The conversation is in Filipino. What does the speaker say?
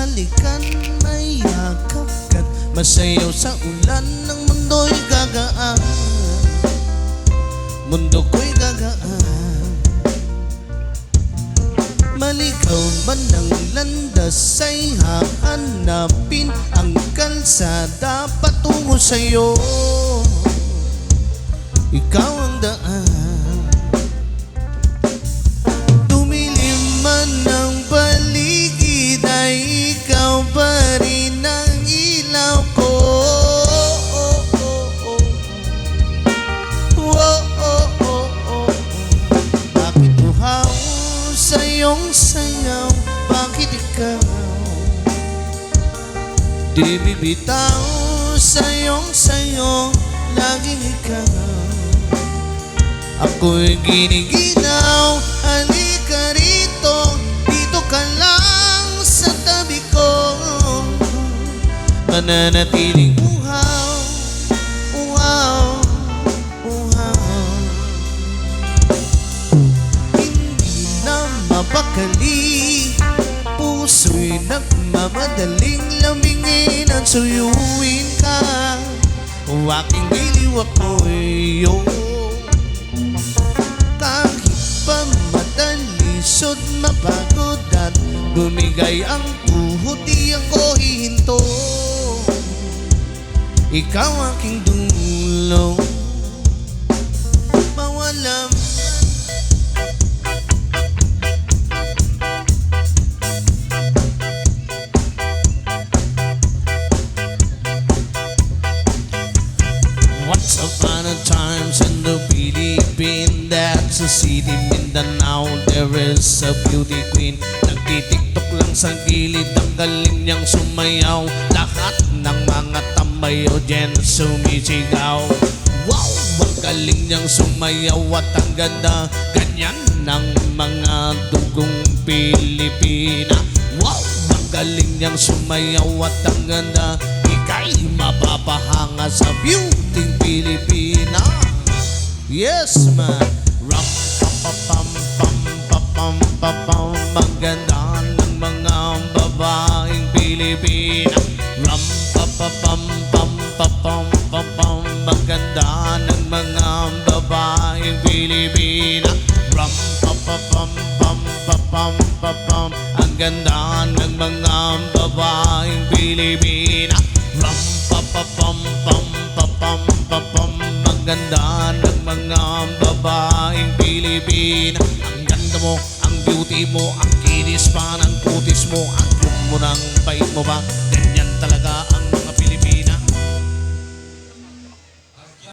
halikan, may yakap ka't masayaw sa ulan ng mundo'y gagaan. Mundo ko'y gagaan. Maligaw man ang landas ay hahanapin ang kalsada patungo sa'yo. Ikaw ang daan. Dumilim man ang paligid ay ikaw pa rin ang ilaw ko. Bakit uhaw sa iyong sayaw? Bakit ikaw di bibitaw sa iyong sayo? Laging ikaw ako'y giniginaw. Halika rito, dito ka lang sa tabi ko. Mananatiling uhaw, uhaw, uhaw. Hindi na mapakali, puso'y nagmamadaling lamingin at suyuin ka. Aking giliw ako'y iyong kahit pa matalisod, mapagod at bumigay ang tuhod, di ako hihinto. Ikaw aking dulo, mawalang once upon a times in the Philippines, that's a city, Mindanao, there is a beauty queen. Nagtitiktok lang sa gilid, ang galing niyang sumayaw. Lahat ng mga tambayo dyan sumisigaw. Wow! Ang galing niyang sumayaw at ang ganda, ganyan ng mga dugong Pilipina. Wow! Ang galing niyang sumayaw at ang ganda, ika'y mapapahanga sa beauty Pilipina. Yes man. Ram pa pam pam pa pam pa pam. Ang ganda ng mga babaeng Pilipina. Ram pa pam pam pa pam pa pam. Ang ganda ng mga babaeng Pilipina. Ram pa pam pam pa pam pa pam. Ang ganda ng mga babaeng Pilipina. Ram pa pam pam pa pam pa pam. Ang ganda ng mga babaeng Pilipina. Ang ganda mo, ang beauty mo, ang kinis pa ng putis mo, ang cute mo ng bait mo ba? Ganyan talaga ang